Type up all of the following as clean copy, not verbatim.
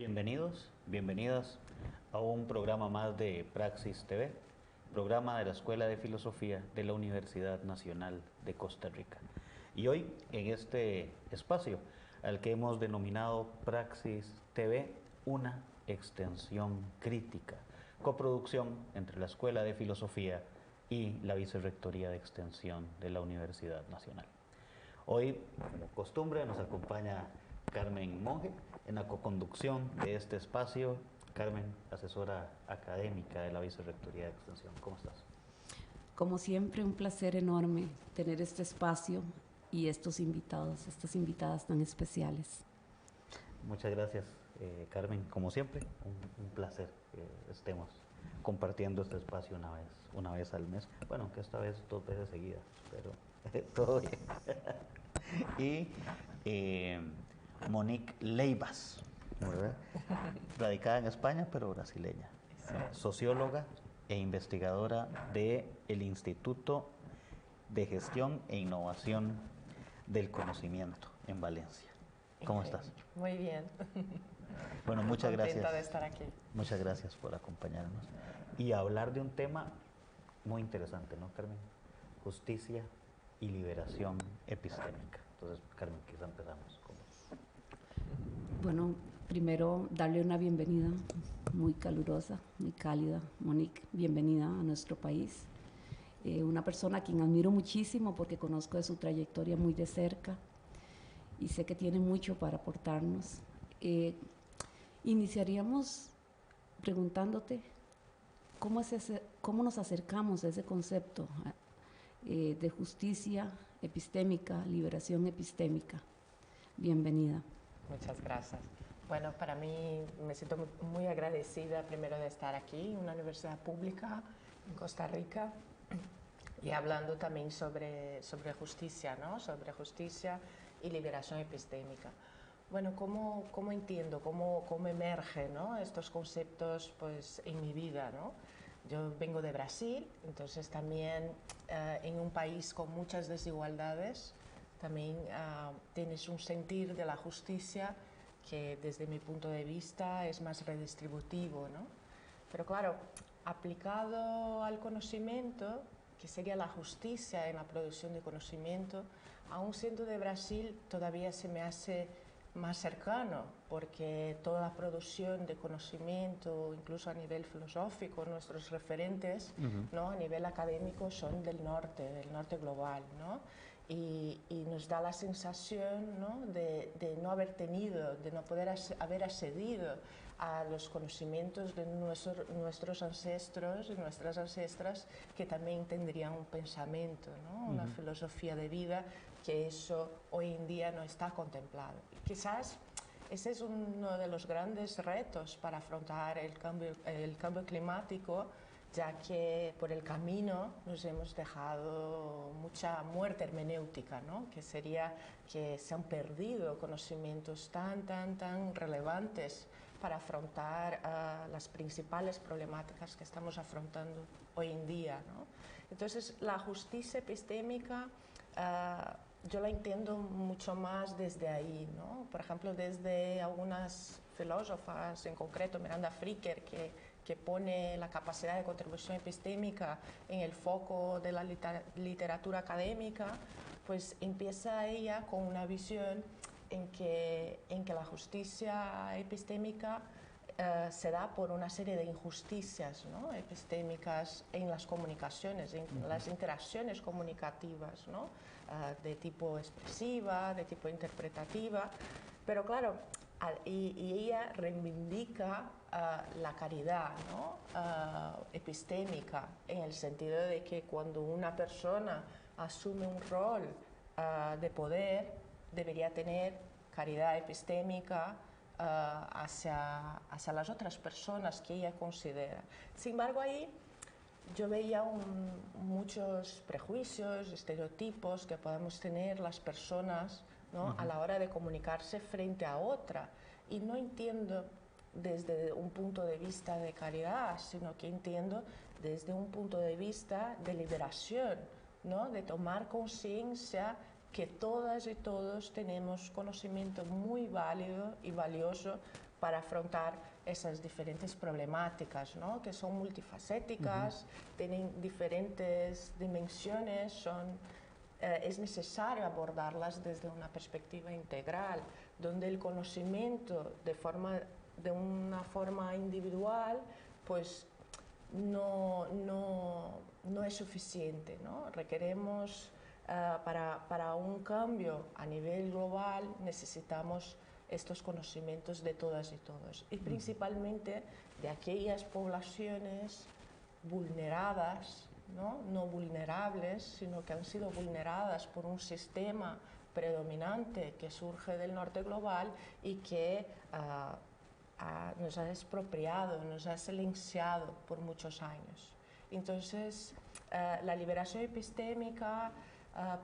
Bienvenidos, bienvenidas a un programa más de Praxis TV, programa de la Escuela de Filosofía de la Universidad Nacional de Costa Rica. Y hoy, en este espacio, al que hemos denominado Praxis TV, una extensión crítica, coproducción entre la Escuela de Filosofía y la Vicerrectoría de Extensión de la Universidad Nacional. Hoy, como costumbre, nos acompaña Carmen Monge en la coconducción de este espacio. Carmen, asesora académica de la Vicerrectoría de Extensión. ¿Cómo estás? Como siempre, un placer enorme tener este espacio y estos invitados, estas invitadas tan especiales. Muchas gracias, Carmen. Como siempre, un placer que estemos compartiendo este espacio una vez al mes. Bueno, aunque esta vez 2 veces seguidas, pero todo bien. Y Monique Leibas, ¿verdad? Radicada en España, pero brasileña. Socióloga e investigadora del Instituto de Gestión e Innovación del Conocimiento en Valencia. ¿Cómo estás? Muy bien. Bueno, muchas gracias. Contenta de estar aquí. Muchas gracias por acompañarnos y hablar de un tema muy interesante, ¿no, Carmen? Justicia y liberación epistémica. Entonces, Carmen, quizá empezamos con... Bueno, primero darle una bienvenida muy calurosa, muy cálida. Monique, bienvenida a nuestro país. Una persona a quien admiro muchísimo porque conozco de su trayectoria muy de cerca y sé que tiene mucho para aportarnos. Iniciaríamos preguntándote cómo nos acercamos a ese concepto de justicia epistémica, liberación epistémica. Bienvenida. Muchas gracias. Bueno, para mí me siento muy agradecida primero de estar aquí en una universidad pública en Costa Rica y hablando también sobre justicia, ¿no? Sobre justicia y liberación epistémica. Bueno, ¿cómo entiendo, cómo emergen, ¿no? Estos conceptos pues, en mi vida, ¿no? Yo vengo de Brasil, entonces también en un país con muchas desigualdades, también tienes un sentir de la justicia que desde mi punto de vista es más redistributivo, ¿no? Pero claro, aplicado al conocimiento, que sería la justicia en la producción de conocimiento, aún siendo de Brasil todavía se me hace más cercano, porque toda la producción de conocimiento, incluso a nivel filosófico, nuestros referentes, ¿no? A nivel académico son del norte global, ¿no? Y nos da la sensación, ¿no? de no haber tenido, de no poder haber accedido a los conocimientos de nuestros ancestros y nuestras ancestras que también tendrían un pensamiento, ¿no? Una filosofía de vida, que eso hoy en día no está contemplado. Quizás ese es uno de los grandes retos para afrontar el cambio climático, ya que por el camino nos hemos dejado mucha muerte hermenéutica, ¿no? Que sería que se han perdido conocimientos tan relevantes para afrontar las principales problemáticas que estamos afrontando hoy en día, ¿no? Entonces, la justicia epistémica yo la entiendo mucho más desde ahí, ¿no? Por ejemplo, desde algunas filósofas, en concreto Miranda Fricker, que pone la capacidad de contribución epistémica en el foco de la literatura académica, pues empieza ella con una visión en que la justicia epistémica se da por una serie de injusticias, ¿no? Epistémicas en las comunicaciones, en las interacciones comunicativas, ¿no? De tipo expresiva, de tipo interpretativa, pero claro, y ella reivindica la caridad, ¿no? Epistémica, en el sentido de que cuando una persona asume un rol de poder, debería tener caridad epistémica hacia las otras personas que ella considera. Sin embargo, ahí yo veía muchos prejuicios, estereotipos que podemos tener las personas, ¿no? A la hora de comunicarse frente a otra. Y no entiendo desde un punto de vista de caridad, sino que entiendo desde un punto de vista de liberación, ¿no? De tomar conciencia que todas y todos tenemos conocimiento muy válido y valioso para afrontar esas diferentes problemáticas, ¿no? Que son multifacéticas, tienen diferentes dimensiones, es necesario abordarlas desde una perspectiva integral, donde el conocimiento de una forma individual pues no es suficiente, ¿no? Requeremos, para un cambio a nivel global, necesitamos estos conocimientos de todas y todos, y principalmente de aquellas poblaciones vulneradas, no vulnerables, sino que han sido vulneradas por un sistema predominante que surge del norte global y que nos ha expropiado, nos ha silenciado por muchos años. Entonces, la liberación epistémica,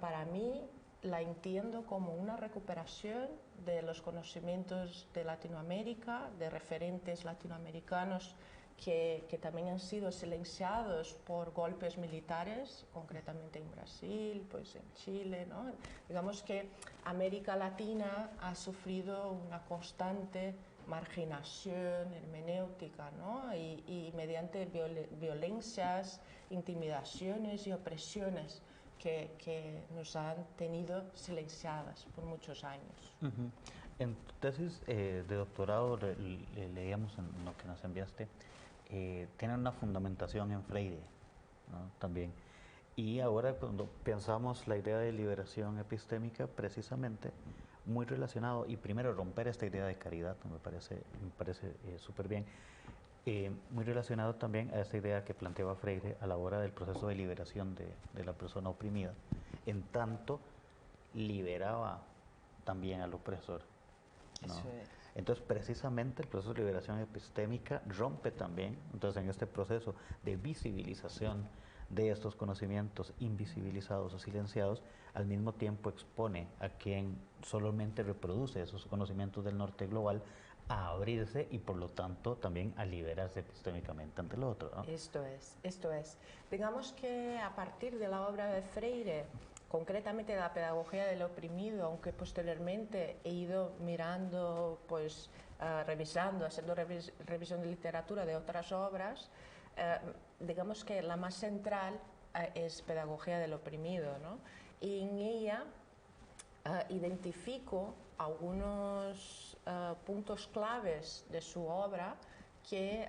para mí, la entiendo como una recuperación de los conocimientos de Latinoamérica, de referentes latinoamericanos que también han sido silenciados por golpes militares, concretamente en Brasil, pues en Chile, ¿no? Digamos que América Latina ha sufrido una constante marginación hermenéutica, ¿no? Y mediante violencias, intimidaciones y opresiones que nos han tenido silenciadas por muchos años. En tu tesis de doctorado, leíamos en lo que nos enviaste, tienen una fundamentación en Freire, ¿no? También. Y ahora cuando pensamos la idea de liberación epistémica, precisamente muy relacionado, y primero romper esta idea de caridad, me parece súper bien, muy relacionado también a esta idea que planteaba Freire a la hora del proceso de liberación de la persona oprimida, en tanto liberaba también al opresor, ¿no? Eso es. Entonces, precisamente el proceso de liberación epistémica rompe también, entonces, en este proceso de visibilización de estos conocimientos invisibilizados o silenciados, al mismo tiempo expone a quien solamente reproduce esos conocimientos del norte global a abrirse y por lo tanto también a liberarse epistémicamente ante el otro, ¿no? Esto es. Digamos que a partir de la obra de Freire, concretamente la pedagogía del oprimido, aunque posteriormente he ido mirando, pues revisando, haciendo revisión de literatura de otras obras, digamos que la más central es pedagogía del oprimido, ¿no? Y en ella identifico algunos puntos claves de su obra que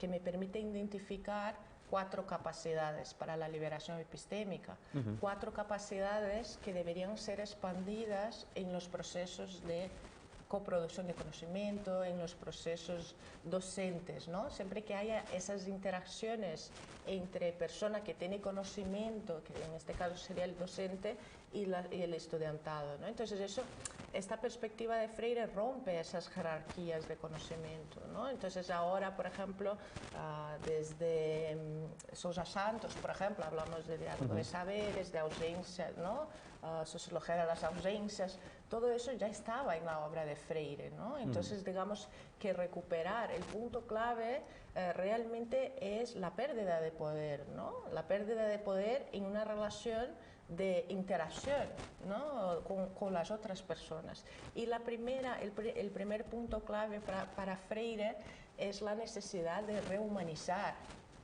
me permiten identificar 4 capacidades para la liberación epistémica, 4 capacidades que deberían ser expandidas en los procesos de coproducción de conocimiento, en los procesos docentes, ¿no? Siempre que haya esas interacciones entre persona que tiene conocimiento, que en este caso sería el docente, y el estudiantado, ¿no? Entonces esta perspectiva de Freire rompe esas jerarquías de conocimiento, ¿no? Entonces ahora, por ejemplo, desde Sousa Santos, por ejemplo, hablamos de diálogo de saberes, de ausencias, ¿no? Sociología de las ausencias, todo eso ya estaba en la obra de Freire, ¿no? Entonces, digamos que recuperar el punto clave realmente es la pérdida de poder, ¿no? La pérdida de poder en una relación de interacción, ¿no? con las otras personas. Y el primer punto clave para Freire es la necesidad de rehumanizar,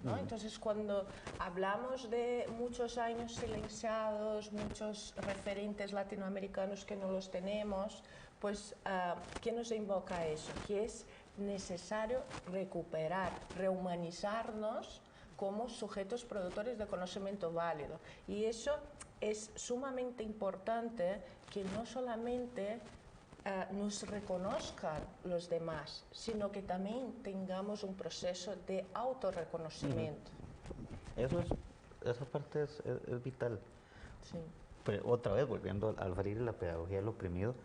¿no? Entonces, cuando hablamos de muchos años silenciados, muchos referentes latinoamericanos que no los tenemos, pues, ¿qué nos invoca eso? Que es necesario recuperar, rehumanizarnos como sujetos productores de conocimiento válido. Y eso es sumamente importante, que no solamente nos reconozcan los demás, sino que también tengamos un proceso de autorreconocimiento. Esa parte es vital. Sí. Pero otra vez, volviendo al Freire, la pedagogía del oprimido,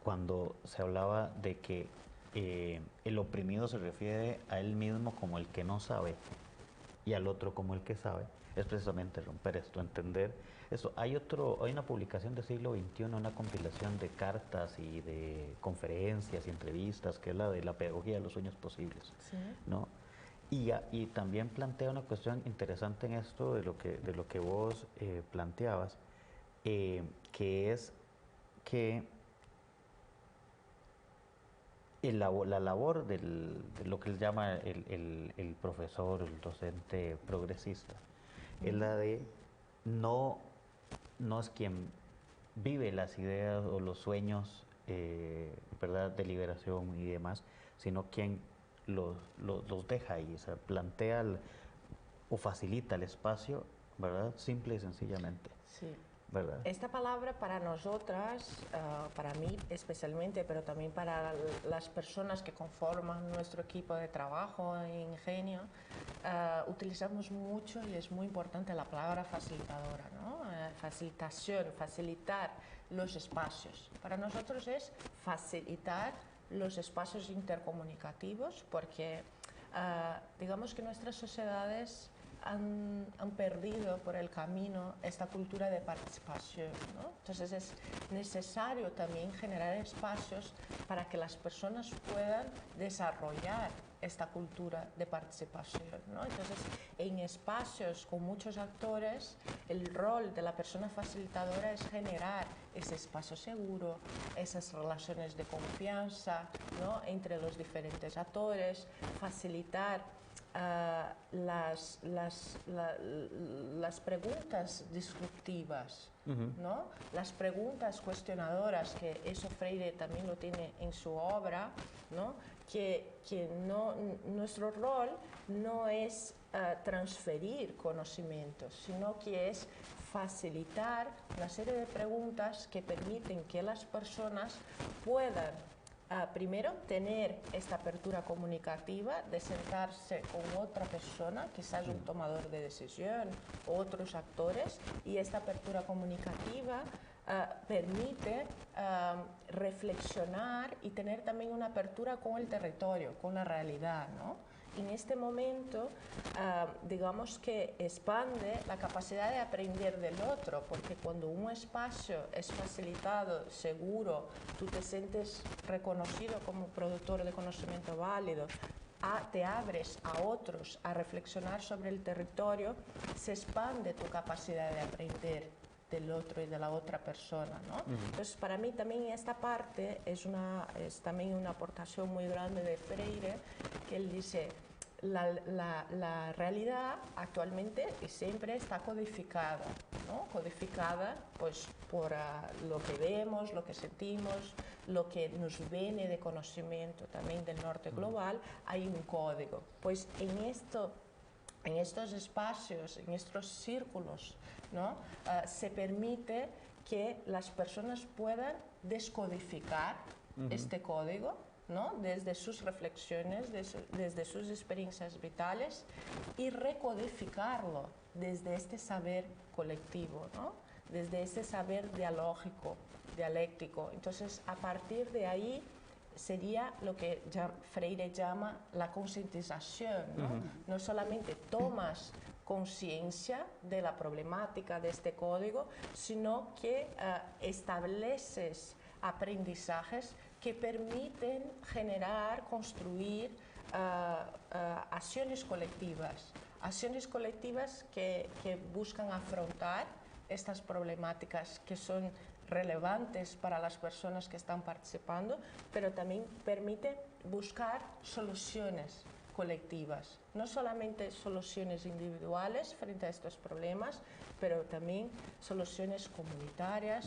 cuando se hablaba de que el oprimido se refiere a él mismo como el que no sabe y al otro como el que sabe, es precisamente romper esto, entender eso. Hay una publicación del siglo XXI, una compilación de cartas y de conferencias y entrevistas, que es la de la pedagogía de los sueños posibles, Sí. ¿no? Y también plantea una cuestión interesante en esto de lo que vos planteabas, que es que la labor de lo que él llama el profesor, el docente progresista, es la de no, no es quien vive las ideas o los sueños, ¿verdad?, de liberación y demás, sino quien los deja ahí, o sea, plantea o facilita el espacio, ¿verdad?, simple y sencillamente. Sí. ¿Verdad? Esta palabra para nosotras, para mí especialmente, pero también para las personas que conforman nuestro equipo de trabajo en Ingenio, utilizamos mucho y es muy importante la palabra facilitadora, ¿no? Facilitación, facilitar los espacios. Para nosotros es facilitar los espacios intercomunicativos porque digamos que nuestras sociedades han perdido por el camino esta cultura de participación, ¿no? Entonces es necesario también generar espacios para que las personas puedan desarrollar esta cultura de participación, ¿no? Entonces, en espacios con muchos actores, el rol de la persona facilitadora es generar ese espacio seguro, esas relaciones de confianza, ¿no?, entre los diferentes actores, facilitar las preguntas disruptivas, ¿no? Las preguntas cuestionadoras, que eso Freire también lo tiene en su obra, ¿no? Que nuestro rol no es transferir conocimientos, sino que es facilitar una serie de preguntas que permiten que las personas puedan primero, tener esta apertura comunicativa de sentarse con otra persona, quizás un tomador de decisión o otros actores, y esta apertura comunicativa permite reflexionar y tener también una apertura con el territorio, con la realidad, ¿no? En este momento, digamos que expande la capacidad de aprender del otro, porque cuando un espacio es facilitado, seguro, tú te sientes reconocido como productor de conocimiento válido, te abres a otros a reflexionar sobre el territorio, se expande tu capacidad de aprender del otro y de la otra persona, ¿no? Entonces, para mí también esta parte es también una aportación muy grande de Freire, que él dice, la realidad actualmente y siempre está codificada, ¿no? Codificada pues por lo que vemos, lo que sentimos, lo que nos viene de conocimiento también del norte global, hay un código. Pues en estos espacios, en estos círculos, ¿no? Se permite que las personas puedan descodificar este código, ¿no?, desde sus reflexiones, desde sus experiencias vitales, y recodificarlo desde este saber colectivo, ¿no?, desde ese saber dialéctico. Entonces, a partir de ahí sería lo que Freire llama la concientización, ¿no? No solamente tomas conciencia de la problemática de este código, sino que estableces aprendizajes que permiten generar, construir acciones colectivas que buscan afrontar estas problemáticas que son relevantes para las personas que están participando, pero también permite buscar soluciones colectivas, no solamente soluciones individuales frente a estos problemas, pero también soluciones comunitarias,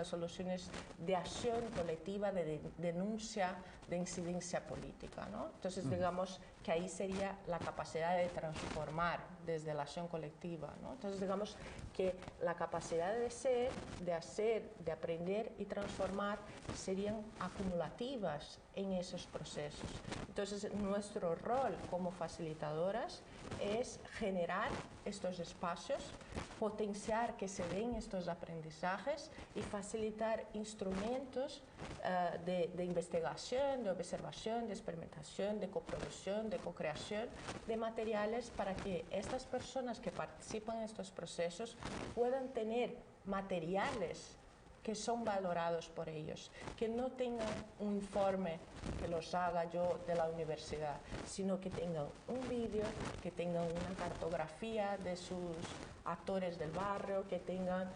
soluciones de acción colectiva, de denuncia, de incidencia política, ¿no? Entonces, digamos que ahí sería la capacidad de transformar desde la acción colectiva, ¿no? Entonces, digamos que la capacidad de ser, de hacer, de aprender y transformar serían acumulativas en esos procesos. Entonces, nuestro rol como facilitadoras es generar estos espacios, potenciar que se den estos aprendizajes y facilitar instrumentos de investigación, de observación, de experimentación, de coproducción, de co-creación de materiales para que estas personas que participan en estos procesos puedan tener materiales que son valorados por ellos, que no tengan un informe que los haga yo de la universidad, sino que tengan un vídeo, que tengan una cartografía de sus actores del barrio, que tengan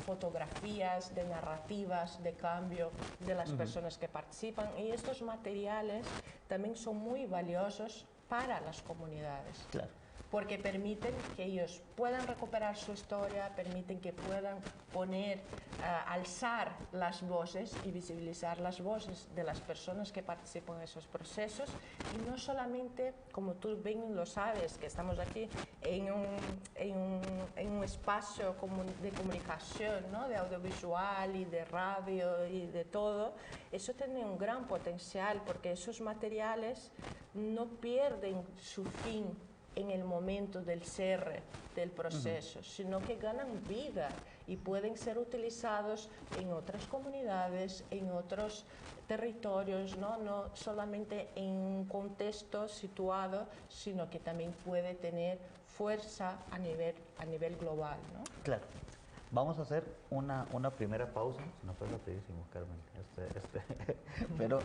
fotografías de narrativas de cambio de las personas que participan. Y estos materiales también son muy valiosos para las comunidades. Claro. Porque permiten que ellos puedan recuperar su historia, permiten que puedan poner, alzar las voces y visibilizar las voces de las personas que participan en esos procesos, y no solamente, como tú bien lo sabes, que estamos aquí en un espacio de comunicación, ¿no? De audiovisual y de radio y de todo. Eso tiene un gran potencial, porque esos materiales no pierden su fin en el momento del cierre del proceso, sino que ganan vida y pueden ser utilizados en otras comunidades, en otros territorios, no solamente en un contexto situado, sino que también puede tener fuerza a nivel global, ¿no? Claro. Vamos a hacer una primera pausa. No fue rapidísimo, Carmen. Pero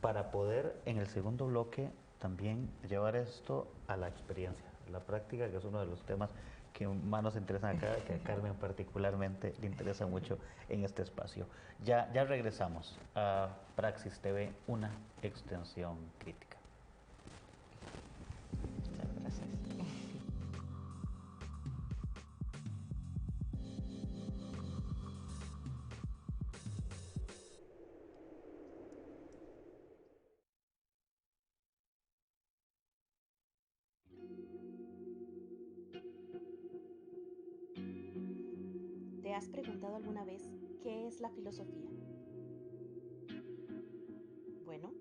para poder en el segundo bloque también llevar esto a la experiencia, la práctica, que es uno de los temas que más nos interesan acá, que a Carmen particularmente le interesa mucho en este espacio. Ya regresamos a Praxis TV, una extensión crítica. Muchas gracias. ¿Te has preguntado alguna vez qué es la filosofía? Bueno,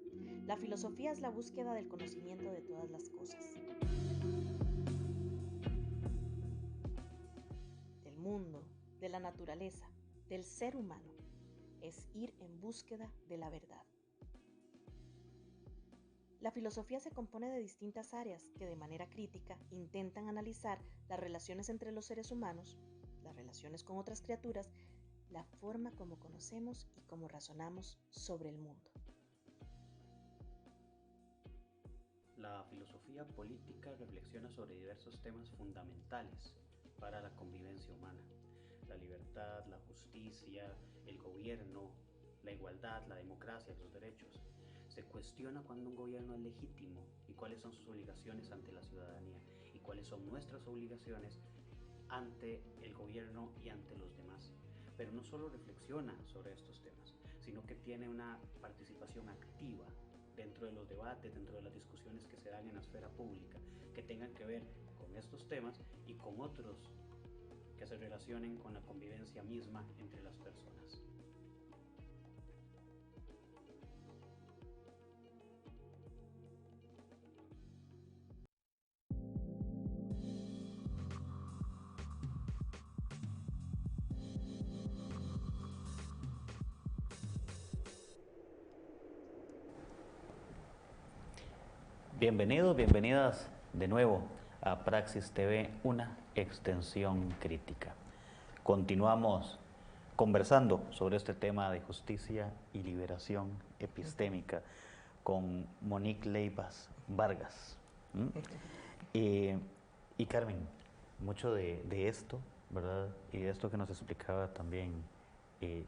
la filosofía es la búsqueda del conocimiento de todas las cosas, del mundo, de la naturaleza, del ser humano. Es ir en búsqueda de la verdad. La filosofía se compone de distintas áreas que de manera crítica intentan analizar las relaciones entre los seres humanos, las relaciones con otras criaturas, la forma como conocemos y cómo razonamos sobre el mundo. La filosofía política reflexiona sobre diversos temas fundamentales para la convivencia humana: la libertad, la justicia, el gobierno, la igualdad, la democracia, los derechos. Se cuestiona cuándo un gobierno es legítimo y cuáles son sus obligaciones ante la ciudadanía y cuáles son nuestras obligaciones ante el gobierno y ante los demás. Pero no solo reflexiona sobre estos temas, sino que tiene una participación activa dentro de los debates, dentro de las discusiones que se dan en la esfera pública, que tengan que ver con estos temas y con otros que se relacionen con la convivencia misma entre las personas. Bienvenidos, bienvenidas de nuevo a Praxis TV, una extensión crítica. Continuamos conversando sobre este tema de justicia y liberación epistémica con Monique Leibas Vargas. Y Carmen, mucho de esto, ¿verdad? Y de esto que nos explicaba también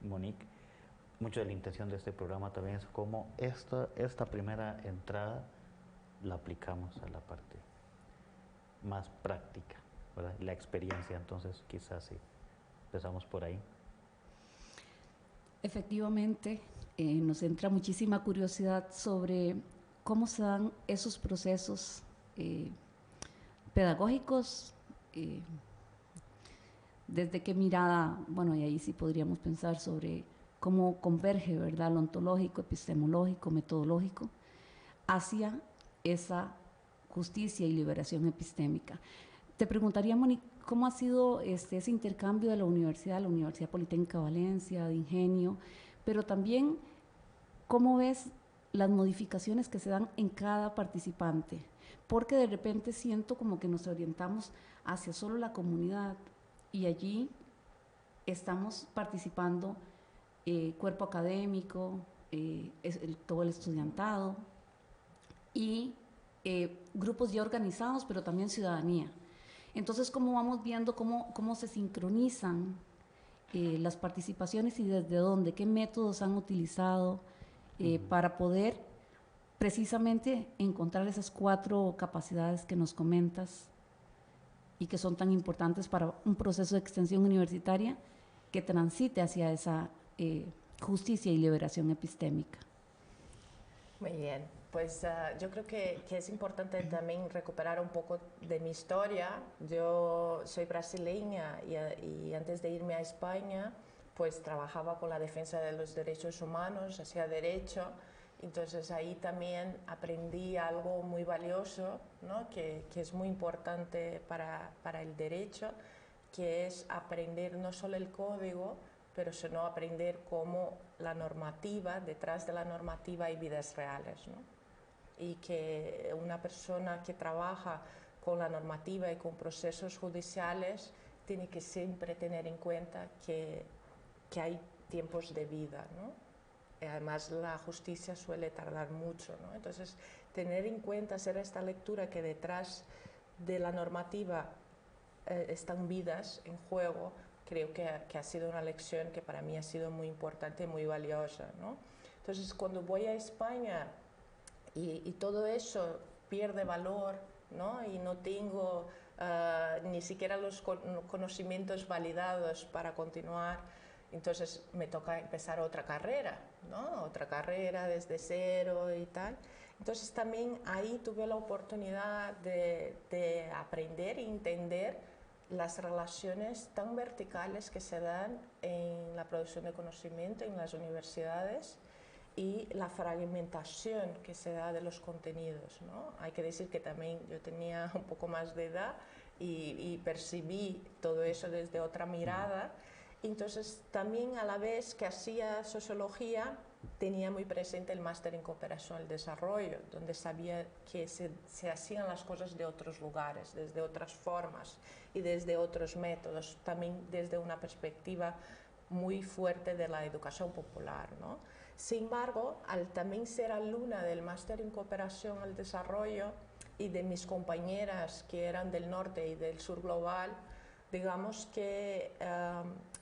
Monique, mucho de la intención de este programa también es cómo esta primera entrada la aplicamos a la parte más práctica, ¿verdad? La experiencia. Entonces quizás sí, empezamos por ahí. Efectivamente, nos entra muchísima curiosidad sobre cómo se dan esos procesos pedagógicos, desde qué mirada, bueno, y ahí sí podríamos pensar sobre cómo converge, ¿verdad?, lo ontológico, epistemológico, metodológico, hacia esa justicia y liberación epistémica. Te preguntaría, Monique, ¿cómo ha sido ese intercambio de la Universidad Politécnica de Valencia, de Ingenio, pero también cómo ves las modificaciones que se dan en cada participante? Porque de repente siento como que nos orientamos hacia solo la comunidad y allí estamos participando cuerpo académico, todo el estudiantado y grupos ya organizados, pero también ciudadanía. Entonces, ¿cómo vamos viendo cómo se sincronizan las participaciones y desde dónde, qué métodos han utilizado para poder precisamente encontrar esas 4 capacidades que nos comentas y que son tan importantes para un proceso de extensión universitaria que transite hacia esa justicia y liberación epistémica? Muy bien, pues yo creo que es importante también recuperar un poco de mi historia. Yo soy brasileña y antes de irme a España, pues trabajaba con la defensa de los derechos humanos, hacía derecho. Entonces ahí también aprendí algo muy valioso, ¿no? que es muy importante para el derecho, que es aprender no solo el código, pero sino aprender cómo la normativa, detrás de la normativa hay vidas reales, ¿no? Y que una persona que trabaja con la normativa y con procesos judiciales tiene que siempre tener en cuenta que hay tiempos de vida, ¿no? Además, la justicia suele tardar mucho, ¿no? Entonces, tener en cuenta, hacer esta lectura que detrás de la normativa están vidas en juego, creo que ha sido una lección que para mí ha sido muy importante y muy valiosa, ¿no? Entonces, cuando voy a España y todo eso pierde valor, ¿no? Y no tengo ni siquiera los conocimientos validados para continuar, entonces me toca empezar otra carrera, ¿no? Otra carrera desde cero y tal. Entonces también ahí tuve la oportunidad de aprender e entender las relaciones tan verticales que se dan en la producción de conocimiento en las universidades y la fragmentación que se da de los contenidos, ¿no? Hay que decir que también yo tenía un poco más de edad y percibí todo eso desde otra mirada. Entonces, también a la vez que hacía sociología, tenía muy presente el máster en cooperación al desarrollo, donde sabía que se hacían las cosas de otros lugares, desde otras formas y desde otros métodos, también desde una perspectiva muy fuerte de la educación popular, ¿no? Sin embargo, al también ser alumna del máster en cooperación al desarrollo y de mis compañeras que eran del norte y del sur global, digamos que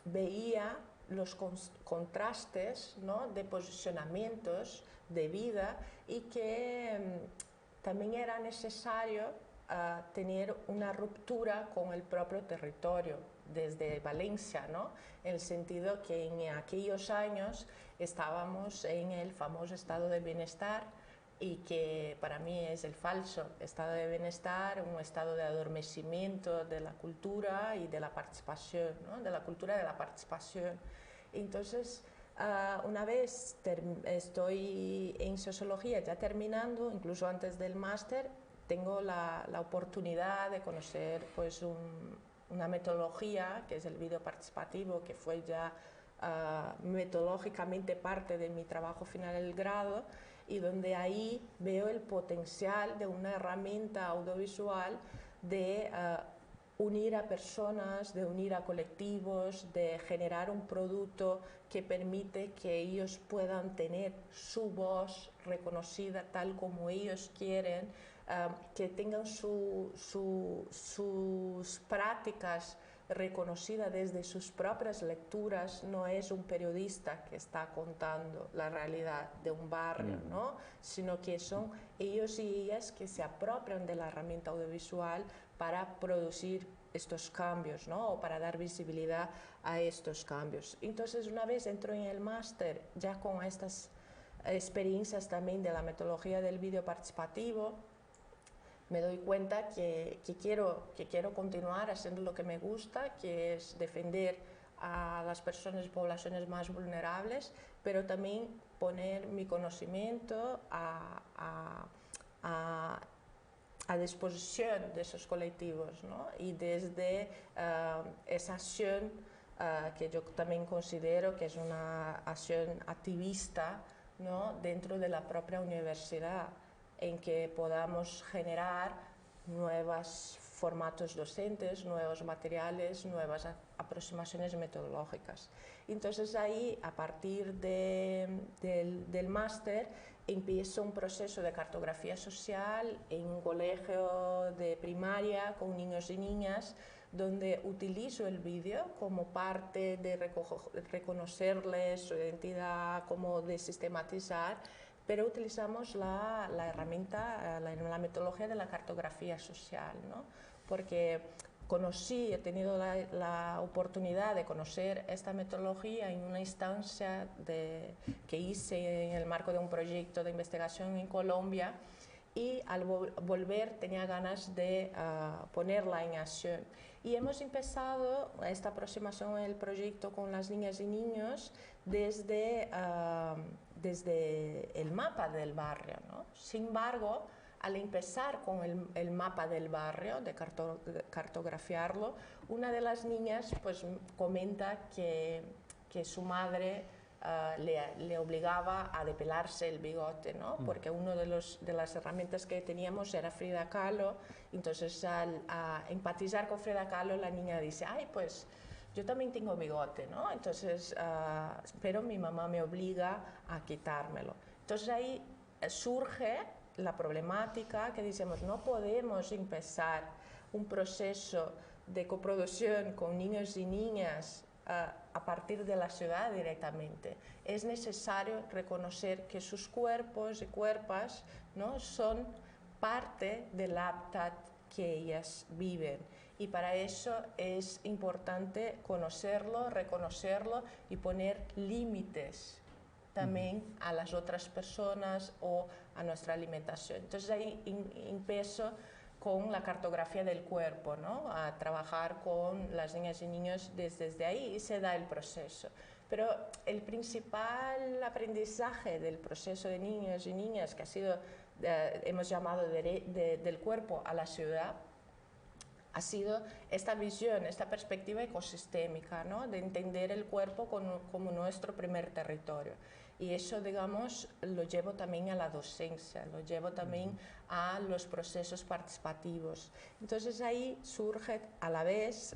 veía los contrastes, ¿no? De posicionamientos de vida y que también era necesario tener una ruptura con el propio territorio desde Valencia, ¿no? En el sentido que en aquellos años estábamos en el famoso estado de bienestar y que para mí es el falso estado de bienestar, un estado de adormecimiento de la cultura y de la participación, ¿no? De la cultura de la participación. Entonces, una vez estoy en sociología ya terminando, incluso antes del máster, tengo la oportunidad de conocer pues una metodología que es el vídeo participativo, que fue ya metodológicamente parte de mi trabajo final del grado, y donde ahí veo el potencial de una herramienta audiovisual de unir a personas, de unir a colectivos, de generar un producto que permite que ellos puedan tener su voz reconocida tal como ellos quieren, que tengan sus prácticas reconocidas desde sus propias lecturas. No es un periodista que está contando la realidad de un barrio, ¿no? Sino que son ellos y ellas que se apropian de la herramienta audiovisual para producir estos cambios, ¿no? O para dar visibilidad a estos cambios. Entonces, una vez entro en el máster, ya con estas experiencias también de la metodología del vídeo participativo, me doy cuenta que quiero continuar haciendo lo que me gusta, que es defender a las personas y poblaciones más vulnerables, pero también poner mi conocimiento a disposición de esos colectivos, ¿no? Y desde esa acción que yo también considero que es una acción activista, ¿no? Dentro de la propia universidad, en que podamos generar nuevas formatos docentes, nuevos materiales, nuevas aproximaciones metodológicas. Entonces ahí, a partir del máster, empiezo un proceso de cartografía social en un colegio de primaria con niños y niñas, donde utilizo el vídeo como parte de reconocerles su identidad, como de sistematizar, pero utilizamos la herramienta, la metodología de la cartografía social, ¿no? Porque he tenido la oportunidad de conocer esta metodología en una instancia que hice en el marco de un proyecto de investigación en Colombia, y al volver tenía ganas de ponerla en acción. Y hemos empezado esta aproximación en el proyecto con las niñas y niños desde el mapa del barrio, ¿no? Sin embargo, al empezar con el mapa del barrio, de cartografiarlo, una de las niñas pues comenta que su madre le obligaba a depilarse el bigote, ¿no? Porque una de las herramientas que teníamos era Frida Kahlo. Entonces, al empatizar con Frida Kahlo, la niña dice, ay, pues yo también tengo bigote, ¿no? Entonces, pero mi mamá me obliga a quitármelo. Entonces ahí surge la problemática que decimos, no podemos empezar un proceso de coproducción con niños y niñas a partir de la ciudad directamente. Es necesario reconocer que sus cuerpos y cuerpas, ¿no?, son parte del hábitat que ellas viven, y para eso es importante conocerlo, reconocerlo y poner límites también a las otras personas o a nuestra alimentación. Entonces ahí empiezo con la cartografía del cuerpo, ¿no?, a trabajar con las niñas y niños desde ahí, y se da el proceso. Pero el principal aprendizaje del proceso de niños y niñas, que ha sido, hemos llamado del cuerpo a la ciudad, ha sido esta visión, esta perspectiva ecosistémica, ¿no?, de entender el cuerpo como nuestro primer territorio. Y eso, digamos, lo llevo también a la docencia, lo llevo también a los procesos participativos. Entonces ahí surge a la vez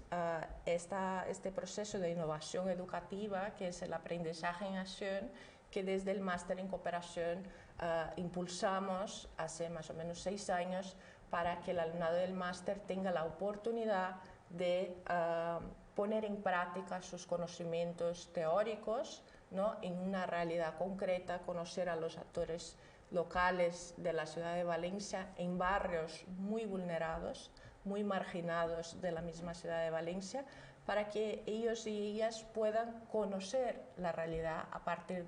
este proceso de innovación educativa, que es el aprendizaje en acción, que desde el máster en cooperación impulsamos hace más o menos 6 años, para que el alumnado del máster tenga la oportunidad de poner en práctica sus conocimientos teóricos, ¿no?, en una realidad concreta, conocer a los actores locales de la ciudad de Valencia en barrios muy vulnerados, muy marginados de la misma ciudad de Valencia, para que ellos y ellas puedan conocer la realidad a partir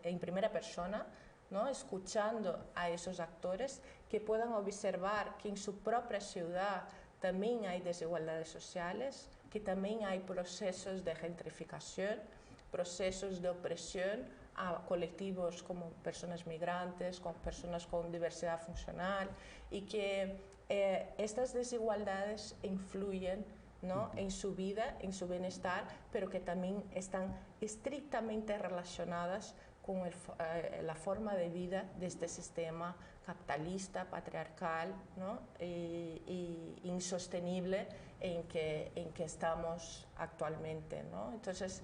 en primera persona, ¿no?, escuchando a esos actores, que puedan observar que en su propia ciudad también hay desigualdades sociales, que también hay procesos de gentrificación, procesos de opresión a colectivos como personas migrantes, con personas con diversidad funcional, y que estas desigualdades influyen, ¿no?, en su vida, en su bienestar, pero que también están estrictamente relacionadas con la forma de vida de este sistema capitalista, patriarcal, ¿no?, y insostenible en que estamos actualmente, ¿no? Entonces,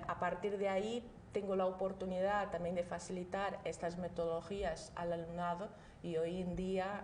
a partir de ahí tengo la oportunidad también de facilitar estas metodologías al alumnado, y hoy en día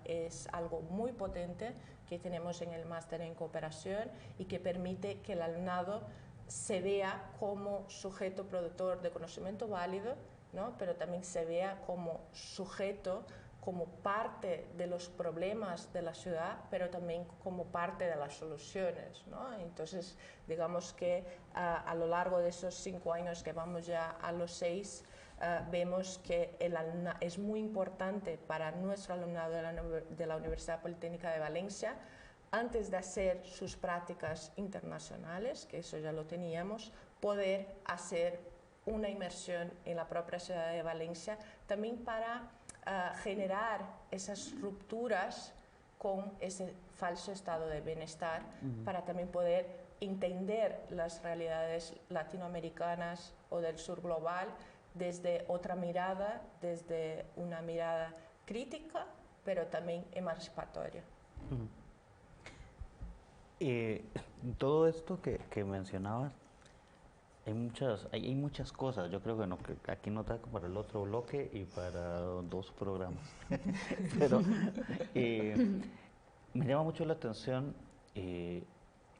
es algo muy potente que tenemos en el máster en cooperación, y que permite que el alumnado se vea como sujeto productor de conocimiento válido, ¿no?, pero también se vea como sujeto, como parte de los problemas de la ciudad, pero también como parte de las soluciones, ¿no? Entonces, digamos que a lo largo de esos 5 años, que vamos ya a los 6, vemos que es muy importante para nuestro alumnado de la Universidad Politécnica de Valencia, antes de hacer sus prácticas internacionales, que eso ya lo teníamos, poder hacer una inmersión en la propia ciudad de Valencia, también para generar esas rupturas con ese falso estado de bienestar, para también poder entender las realidades latinoamericanas o del sur global desde otra mirada, desde una mirada crítica, pero también emancipatoria. Eh, Todo esto que mencionabas, hay muchas cosas. Yo creo que, no, que aquí no da para el otro bloque y para 2 programas. Pero me llama mucho la atención eh,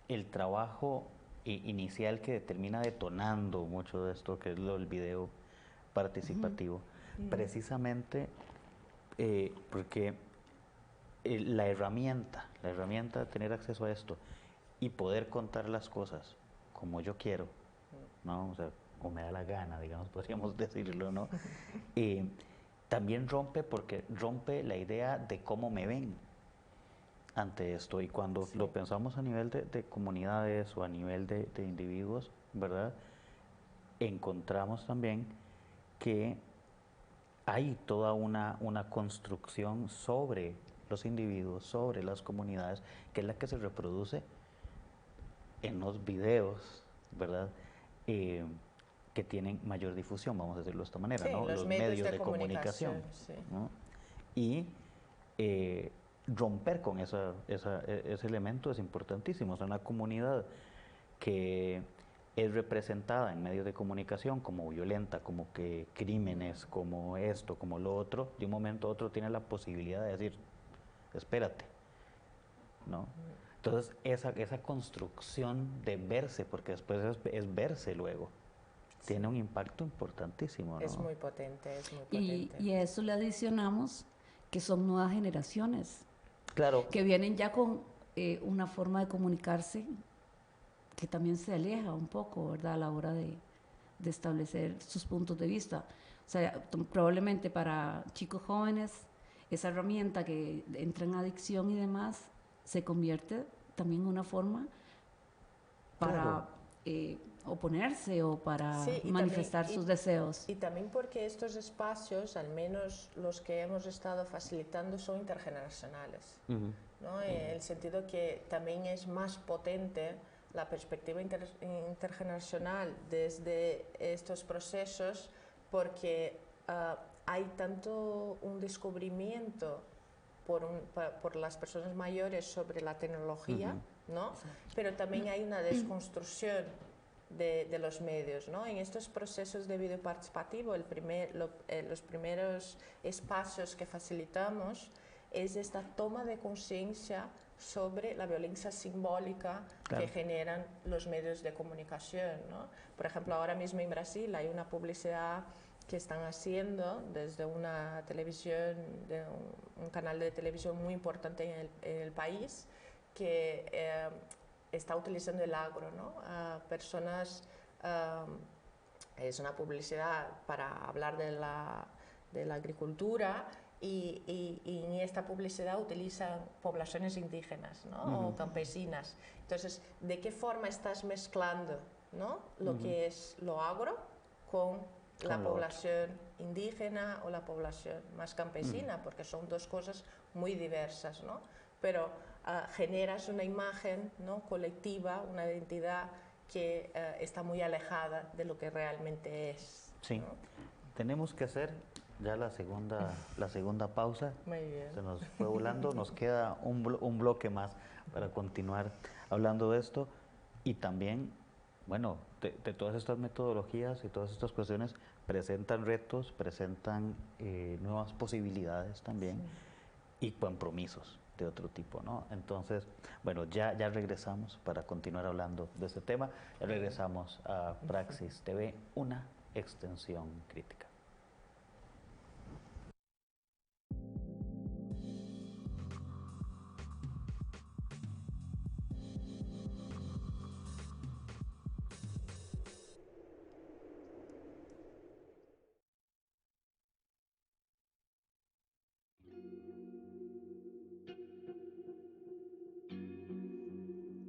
el trabajo inicial que termina detonando mucho de esto, que es lo del video participativo. Precisamente porque la herramienta de tener acceso a esto y poder contar las cosas como yo quiero, ¿no? O sea, como me da la gana, digamos, podríamos decirlo, ¿no? Eh, También porque rompe la idea de cómo me ven ante esto. Y cuando lo pensamos a nivel de comunidades o a nivel de individuos, ¿verdad? Encontramos también que hay toda una construcción sobre los individuos, sobre las comunidades, que es la que se reproduce en los videos, ¿verdad? Eh, que tienen mayor difusión, vamos a decirlo de esta manera, Sí, ¿no? los Los medios medios de de comunicación, sí. ¿no? Y romper con ese elemento es importantísimo. O sea, una comunidad que es representada en medios de comunicación como violenta, como que crímenes, como esto, como lo otro, de un momento a otro tiene la posibilidad de decir, espérate, ¿no? Entonces, esa construcción de verse, porque después es verse luego, tiene un impacto importantísimo, ¿no? Es muy potente, es muy Y, potente. y a eso le adicionamos que son nuevas generaciones, Claro, que vienen ya con una forma de comunicarse que también se aleja un poco, ¿verdad? A la hora de establecer sus puntos de vista. O sea, probablemente para chicos jóvenes, esa herramienta que entra en adicción y demás, se convierte también en una forma claro. para oponerse o para Sí, manifestar sus deseos. y también porque estos espacios, al menos los que hemos estado facilitando, son intergeneracionales, ¿no? En el sentido que también es más potente la perspectiva intergeneracional desde estos procesos porque hay tanto un descubrimiento por las personas mayores sobre la tecnología, ¿no? Pero también hay una desconstrucción de los medios, ¿no? En estos procesos de video participativo, los primeros espacios que facilitamos es esta toma de conciencia sobre la violencia simbólica que generan los medios de comunicación, ¿no? Por ejemplo, ahora mismo en Brasil hay una publicidad que están haciendo desde una televisión, de un canal de televisión muy importante en el país, que está utilizando el agro, ¿no? Personas, es una publicidad para hablar de la agricultura y en esta publicidad utilizan poblaciones indígenas, ¿no? O campesinas. Entonces, ¿de qué forma estás mezclando, ¿no? Lo que es lo agro con la población indígena o la población más campesina, porque son dos cosas muy diversas, ¿no? Pero generas una imagen, ¿no? Colectiva, una identidad que está muy alejada de lo que realmente es. Sí. ¿No? Tenemos que hacer ya la segunda pausa. Muy bien. Se nos fue volando. Nos queda un bloque más para continuar hablando de esto. Y también, bueno, de todas estas metodologías y todas estas cuestiones presentan retos, presentan nuevas posibilidades también y compromisos de otro tipo, ¿no? Entonces, bueno, ya regresamos para continuar hablando de este tema. Ya regresamos a Praxis TV, una extensión crítica.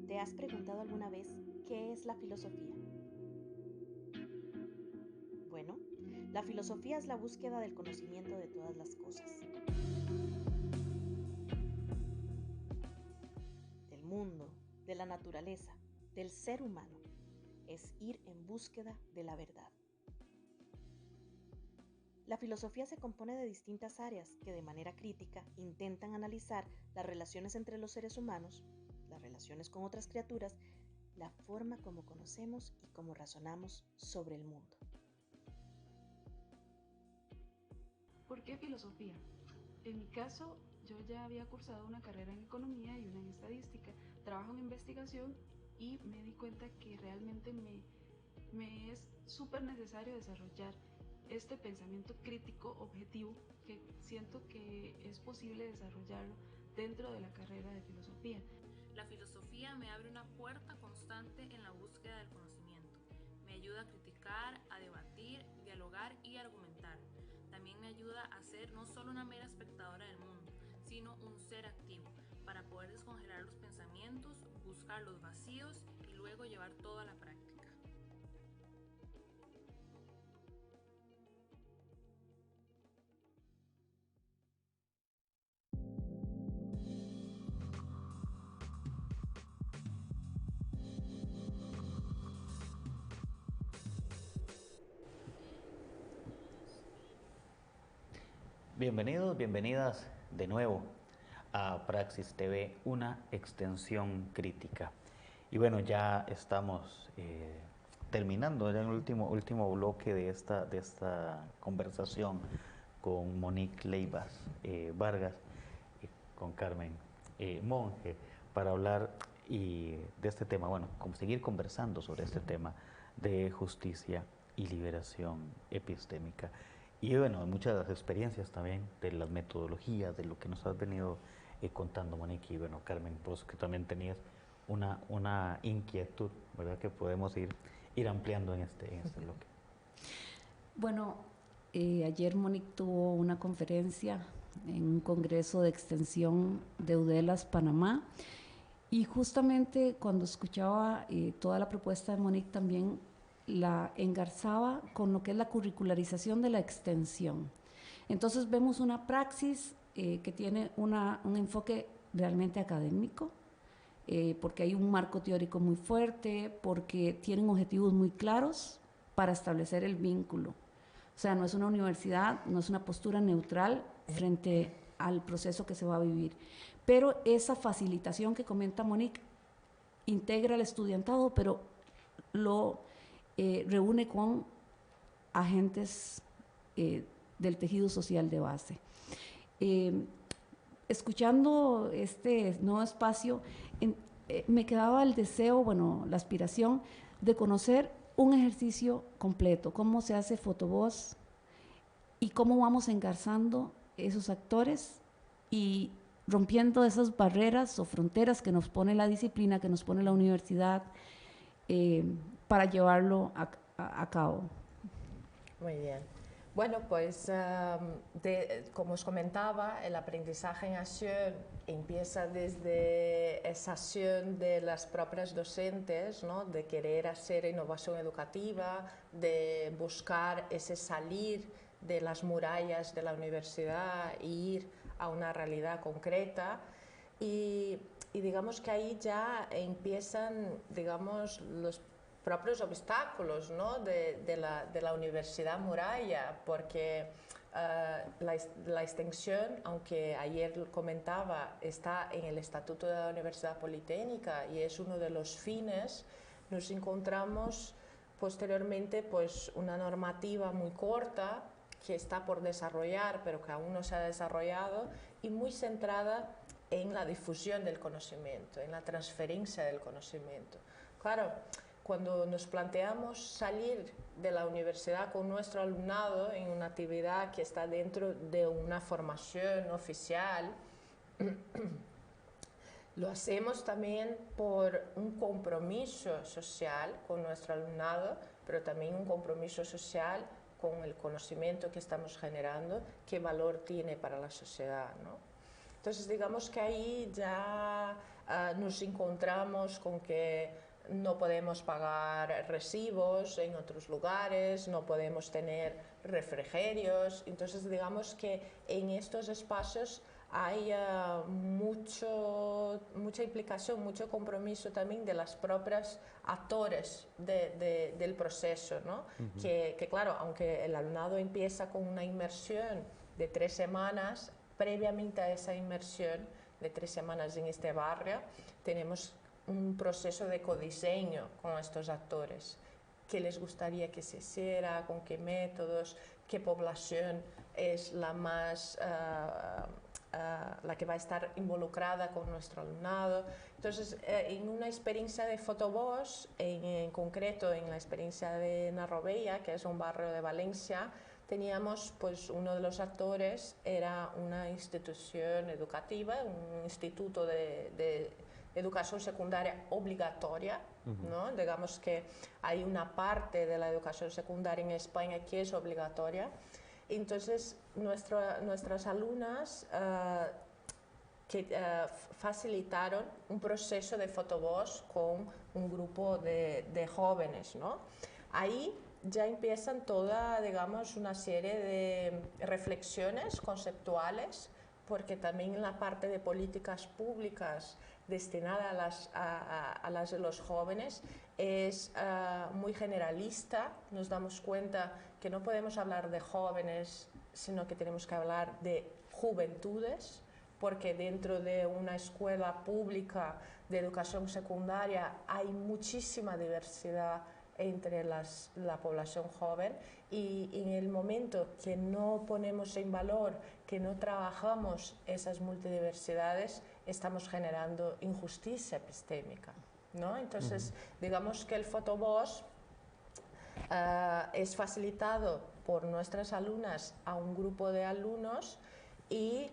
¿Te has preguntado alguna vez qué es la filosofía? Bueno, la filosofía es la búsqueda del conocimiento de todas las cosas, del mundo, de la naturaleza, del ser humano. Es ir en búsqueda de la verdad. La filosofía se compone de distintas áreas que de manera crítica intentan analizar las relaciones entre los seres humanos, las relaciones con otras criaturas, la forma como conocemos y cómo razonamos sobre el mundo. ¿Por qué filosofía? En mi caso, yo ya había cursado una carrera en economía y una en estadística. Trabajo en investigación y me di cuenta que realmente me es súper necesario desarrollar este pensamiento crítico objetivo que siento que es posible desarrollarlo dentro de la carrera de filosofía. La filosofía me abre una puerta constante en la búsqueda del conocimiento. Me ayuda a criticar, a debatir, dialogar y argumentar. También me ayuda a ser no solo una mera espectadora del mundo, sino un ser activo, para poder descongelar los pensamientos, buscar los vacíos y luego llevar todo a la práctica. Bienvenidos, bienvenidas de nuevo a Praxis TV, una extensión crítica. Y bueno, ya estamos terminando ya en el último bloque de esta conversación con Monique Leibas Vargas y con Carmen Monge para hablar de este tema, bueno, seguir conversando sobre este tema de justicia y liberación epistémica. Y bueno, muchas experiencias también de las metodologías, de lo que nos has venido contando, Monique. Y bueno, Carmen, vos que también tenías una inquietud, ¿verdad? Que podemos ir ampliando en este bloque. Bueno, ayer Monique tuvo una conferencia en un congreso de extensión de UDELAS Panamá. Y justamente cuando escuchaba toda la propuesta de Monique también la engarzaba con lo que es la curricularización de la extensión. Entonces vemos una praxis que tiene un enfoque realmente académico, porque hay un marco teórico muy fuerte, porque tienen objetivos muy claros para establecer el vínculo. O sea, no es una universidad, no es una postura neutral frente al proceso que se va a vivir. Pero esa facilitación que comenta Monique integra al estudiantado, pero lo reúne con agentes del tejido social de base. Escuchando este nuevo espacio, me quedaba el deseo, bueno, la aspiración de conocer un ejercicio completo, cómo se hace fotovoz y cómo vamos engarzando esos actores y rompiendo esas barreras o fronteras que nos pone la disciplina, que nos pone la universidad, para llevarlo a cabo. Muy bien. Bueno, pues como os comentaba, el aprendizaje en acción empieza desde esa acción de las propias docentes, ¿no? De querer hacer innovación educativa, de buscar ese salir de las murallas de la universidad e ir a una realidad concreta. Y digamos que ahí ya empiezan, digamos, los propios obstáculos, ¿no? de la universidad muralla, porque la extensión, aunque ayer comentaba, está en el Estatuto de la Universidad Politécnica y es uno de los fines, nos encontramos posteriormente pues una normativa muy corta que está por desarrollar, pero que aún no se ha desarrollado, y muy centrada en la difusión del conocimiento, en la transferencia del conocimiento. Claro, cuando nos planteamos salir de la universidad con nuestro alumnado en una actividad que está dentro de una formación oficial, lo hacemos también por un compromiso social con nuestro alumnado, pero también un compromiso social con el conocimiento que estamos generando, qué valor tiene para la sociedad, ¿no? Entonces, digamos que ahí ya nos encontramos con que no podemos pagar recibos en otros lugares, no podemos tener refrigerios. Entonces, digamos que en estos espacios hay mucha implicación, mucho compromiso también de las propias actores del proceso, ¿no? Que claro, aunque el alumnado empieza con una inmersión de 3 semanas, previamente a esa inmersión de 3 semanas en este barrio, tenemos un proceso de codiseño con estos actores. ¿Qué les gustaría que se hiciera? ¿Con qué métodos? ¿Qué población es la más... la que va a estar involucrada con nuestro alumnado? Entonces, en una experiencia de Fotovoz, en concreto en la experiencia de Narrobella, que es un barrio de Valencia, teníamos, pues, uno de los actores era una institución educativa, un instituto de educación secundaria obligatoria, ¿no? Digamos que hay una parte de la educación secundaria en España que es obligatoria. Entonces, nuestras alumnas facilitaron un proceso de Fotovoz con un grupo de jóvenes, ¿no? Ahí ya empiezan toda, digamos, una serie de reflexiones conceptuales, porque también en la parte de políticas públicas destinada a las de los jóvenes es muy generalista. Nos damos cuenta que no podemos hablar de jóvenes, sino que tenemos que hablar de juventudes, porque dentro de una escuela pública de educación secundaria hay muchísima diversidad entre la población joven, y en el momento que no ponemos en valor, que no trabajamos esas multidiversidades, estamos generando injusticia epistémica, ¿no? Entonces, digamos que el Fotovoz es facilitado por nuestras alumnas a un grupo de alumnos, y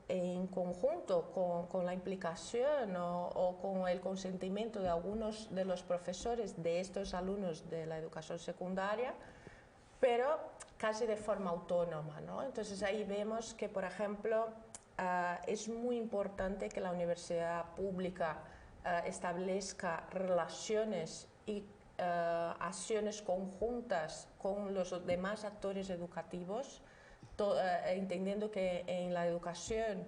en conjunto con la implicación o con el consentimiento de algunos de los profesores de estos alumnos de la educación secundaria, pero casi de forma autónoma, ¿no? Entonces ahí vemos que, por ejemplo, es muy importante que la universidad pública establezca relaciones y acciones conjuntas con los demás actores educativos, entendiendo que en la educación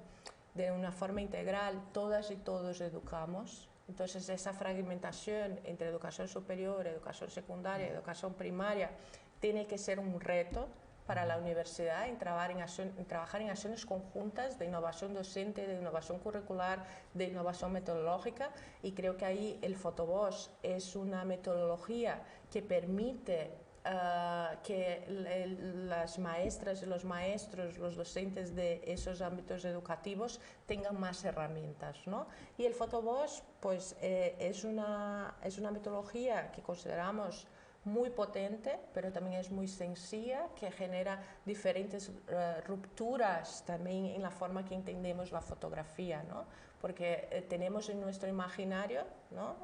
de una forma integral todas y todos educamos. Entonces esa fragmentación entre educación superior, educación secundaria, educación primaria tiene que ser un reto para la universidad en trabajar en acciones conjuntas de innovación docente, de innovación curricular, de innovación metodológica, y creo que ahí el Fotovoz es una metodología que permite que las maestras y los maestros, los docentes de esos ámbitos educativos tengan más herramientas, ¿no? Y el Fotovoz, pues, es una metodología que consideramos muy potente, pero también es muy sencilla, que genera diferentes rupturas también en la forma que entendemos la fotografía, ¿no? Porque tenemos en nuestro imaginario, ¿no?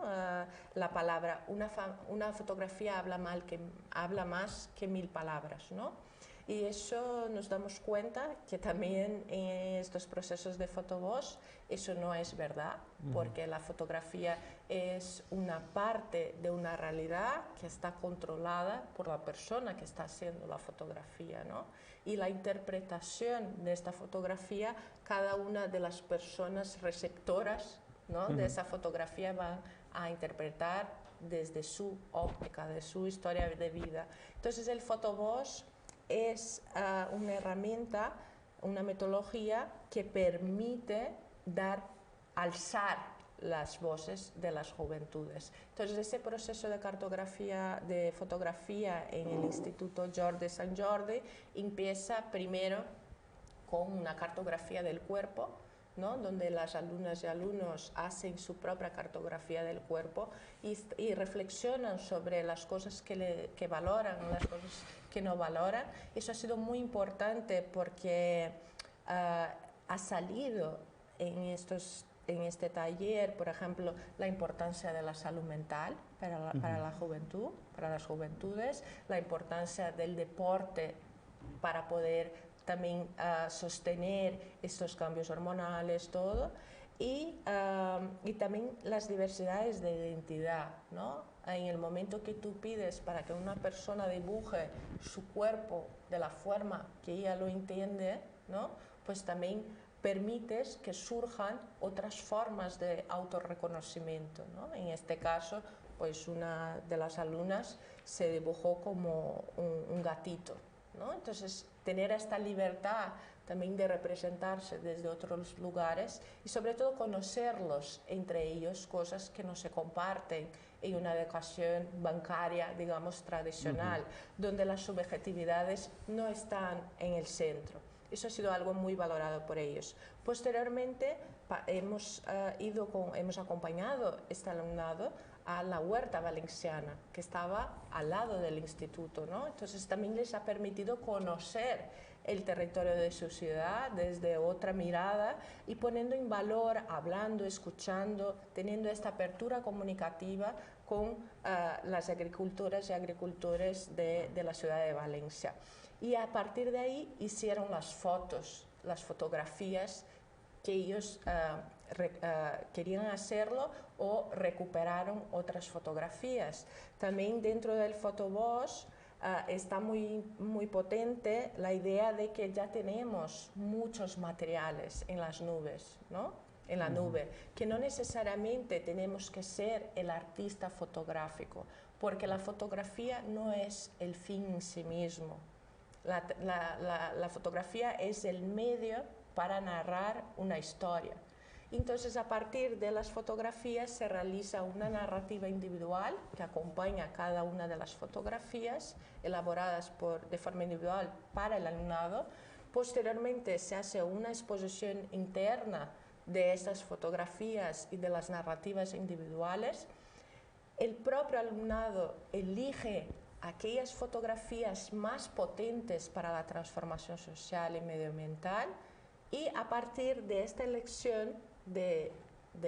La palabra, una fotografía habla más que 1000 palabras, ¿no? Y eso nos damos cuenta que también en estos procesos de Fotovoz eso no es verdad, porque la fotografía es una parte de una realidad que está controlada por la persona que está haciendo la fotografía, ¿no? Y la interpretación de esta fotografía, cada una de las personas receptoras, ¿no? de esa fotografía van a interpretar desde su óptica, de su historia de vida. Entonces el Fotovoz es una herramienta, una metodología que permite alzar las voces de las juventudes. Entonces ese proceso de cartografía, de fotografía en el Instituto Jordi Sant Jordi empieza primero con una cartografía del cuerpo, ¿no? Donde las alumnas y alumnos hacen su propia cartografía del cuerpo y reflexionan sobre las cosas que valoran, las cosas que no valoran. Eso ha sido muy importante porque ha salido en este taller, por ejemplo, la importancia de la salud mental para la juventud, para las juventudes, la importancia del deporte para poder también sostener estos cambios hormonales, todo, y también las diversidades de identidad, ¿no? En el momento que tú pides para que una persona dibuje su cuerpo de la forma que ella lo entiende, ¿no? Pues también permites que surjan otras formas de autorreconocimiento, ¿no? En este caso, pues una de las alumnas se dibujó como un gatito, ¿no? Entonces, tener esta libertad también de representarse desde otros lugares y sobre todo conocerlos entre ellos, cosas que no se comparten en una educación bancaria, digamos, tradicional, donde las subjetividades no están en el centro. Eso ha sido algo muy valorado por ellos. Posteriormente hemos acompañado este alumnado a la huerta valenciana, que estaba al lado del instituto, ¿no? Entonces también les ha permitido conocer el territorio de su ciudad desde otra mirada y poniendo en valor, hablando, escuchando, teniendo esta apertura comunicativa con las agricultoras y agricultores de la ciudad de Valencia. Y a partir de ahí hicieron las fotos, las fotografías que ellos querían hacerlo o recuperaron otras fotografías. También dentro del Photobus está muy potente la idea de que ya tenemos muchos materiales en las nubes, ¿no? En la nube, que no necesariamente tenemos que ser el artista fotográfico, porque la fotografía no es el fin en sí mismo. La fotografía es el medio para narrar una historia. Entonces, a partir de las fotografías se realiza una narrativa individual que acompaña cada una de las fotografías elaboradas de forma individual para el alumnado. Posteriormente se hace una exposición interna de estas fotografías y de las narrativas individuales. El propio alumnado elige aquellas fotografías más potentes para la transformación social y medioambiental y a partir de esta elección de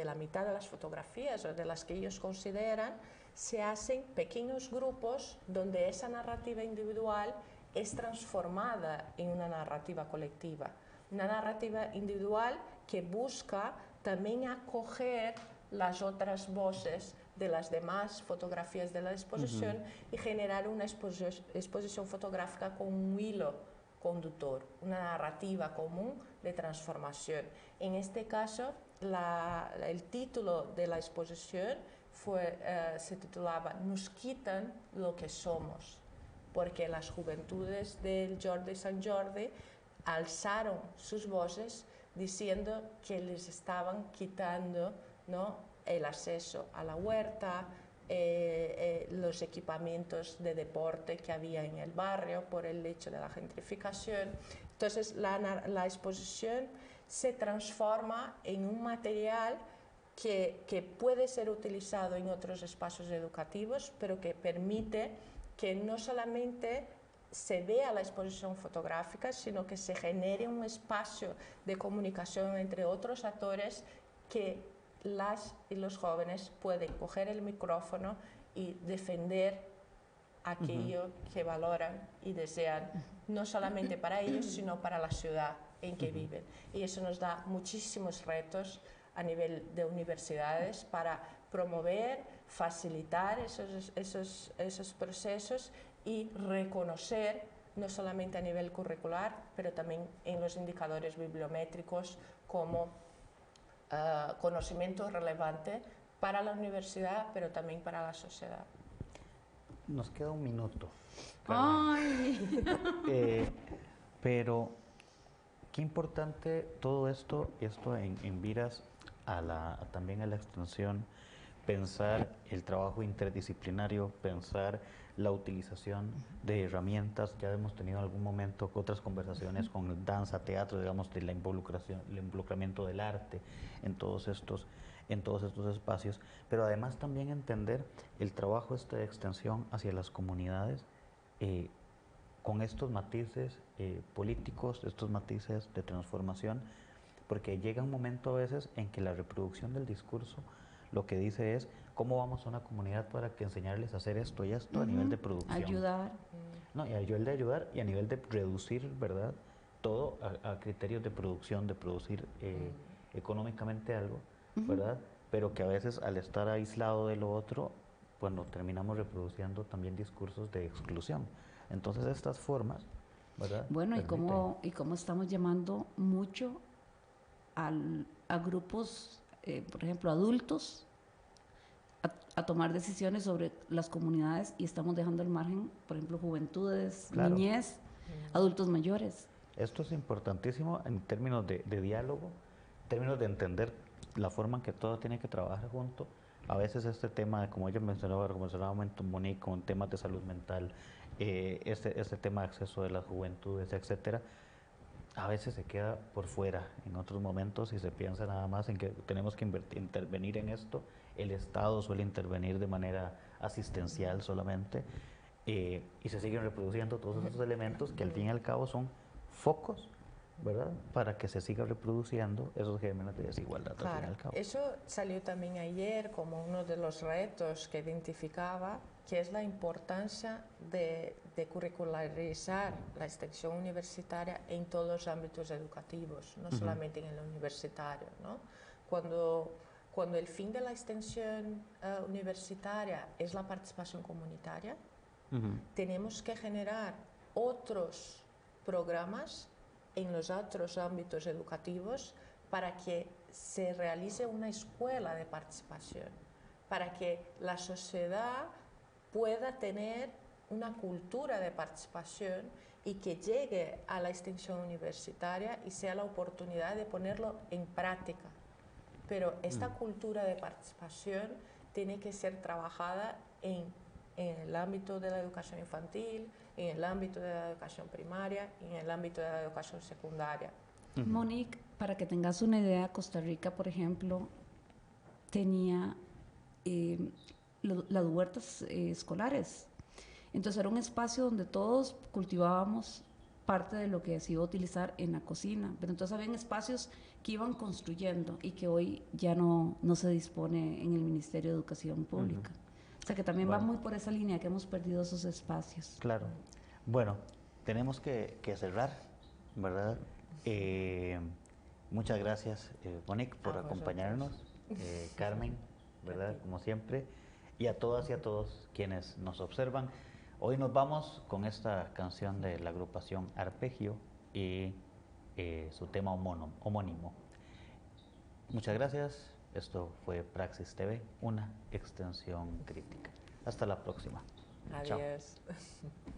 la mitad de las fotografías o de las que ellos consideran, se hacen pequeños grupos donde esa narrativa individual es transformada en una narrativa colectiva. Una narrativa individual que busca también acoger las otras voces de las demás fotografías de la exposición y generar una exposición fotográfica con un hilo conductor, una narrativa común de transformación. En este caso, el título de la exposición se titulaba Nos quitan lo que somos, porque las juventudes del Jordi Sant Jordi alzaron sus voces diciendo que les estaban quitando, ¿no?, el acceso a la huerta, los equipamientos de deporte que había en el barrio por el hecho de la gentrificación. Entonces la exposición se transforma en un material que puede ser utilizado en otros espacios educativos, pero que permite que no solamente se vea la exposición fotográfica, sino que se genere un espacio de comunicación entre otros actores que las y los jóvenes pueden coger el micrófono y defender aquello que valoran y desean, no solamente para ellos, sino para la ciudad en que viven. Y eso nos da muchísimos retos a nivel de universidades para promover, facilitar esos procesos y reconocer, no solamente a nivel curricular, pero también en los indicadores bibliométricos como conocimiento relevante para la universidad, pero también para la sociedad. Nos queda un minuto. ¡Ay! Pero qué importante todo esto en miras también a la extensión, pensar el trabajo interdisciplinario, pensar la utilización de herramientas. Ya hemos tenido en algún momento otras conversaciones con danza, teatro, digamos, de el involucramiento del arte en todos estos espacios, pero además también entender el trabajo de extensión hacia las comunidades con estos matices políticos, estos matices de transformación, porque llega un momento a veces en que la reproducción del discurso lo que dice es cómo vamos a una comunidad para que enseñarles a hacer esto y esto a nivel de producción. Ayudar. No, y a nivel de ayudar y a nivel de reducir, ¿verdad? Todo a criterios de producción, de producir económicamente algo, ¿verdad? Pero que a veces al estar aislado de lo otro, bueno, terminamos reproduciendo también discursos de exclusión. Entonces estas formas, ¿verdad? Bueno, y cómo estamos llamando mucho a grupos, por ejemplo, adultos, a tomar decisiones sobre las comunidades y estamos dejando al margen, por ejemplo, juventudes, claro, niñez, adultos mayores. Esto es importantísimo en términos de diálogo, en términos de entender la forma en que todo tiene que trabajar junto. A veces este tema, como ella mencionaba, como mencionaba Monique, con temas de salud mental, este tema de acceso de las juventudes, etcétera, a veces se queda por fuera en otros momentos y se piensa nada más en que tenemos que intervenir en esto. El Estado suele intervenir de manera asistencial solamente y se siguen reproduciendo todos esos elementos que al fin y al cabo son focos, ¿verdad? Para que se siga reproduciendo esos gérmenes de desigualdad al fin y al cabo. Eso salió también ayer como uno de los retos que identificaba, que es la importancia de curricularizar la extensión universitaria en todos los ámbitos educativos, no solamente en el universitario, ¿no? Cuando el fin de la extensión universitaria es la participación comunitaria, tenemos que generar otros programas en los otros ámbitos educativos para que se realice una escuela de participación, para que la sociedad pueda tener una cultura de participación y que llegue a la extensión universitaria y sea la oportunidad de ponerlo en práctica. Pero esta cultura de participación tiene que ser trabajada en el ámbito de la educación infantil, en el ámbito de la educación primaria y en el ámbito de la educación secundaria. Monique, para que tengas una idea, Costa Rica, por ejemplo, tenía las huertas escolares. Entonces era un espacio donde todos cultivábamos parte de lo que se iba a utilizar en la cocina, pero entonces habían espacios que iban construyendo y que hoy ya no se dispone en el Ministerio de Educación Pública. O sea que también va muy por esa línea que hemos perdido esos espacios. Claro. Bueno, tenemos que cerrar, ¿verdad? Muchas gracias, Monique, por acompañarnos. Carmen, ¿verdad? Como siempre. Y a todas y a todos quienes nos observan. Hoy nos vamos con esta canción de la agrupación Arpegio y su tema homónimo. Muchas gracias. Esto fue Praxis TV, una extensión crítica. Hasta la próxima. Adiós. Chao.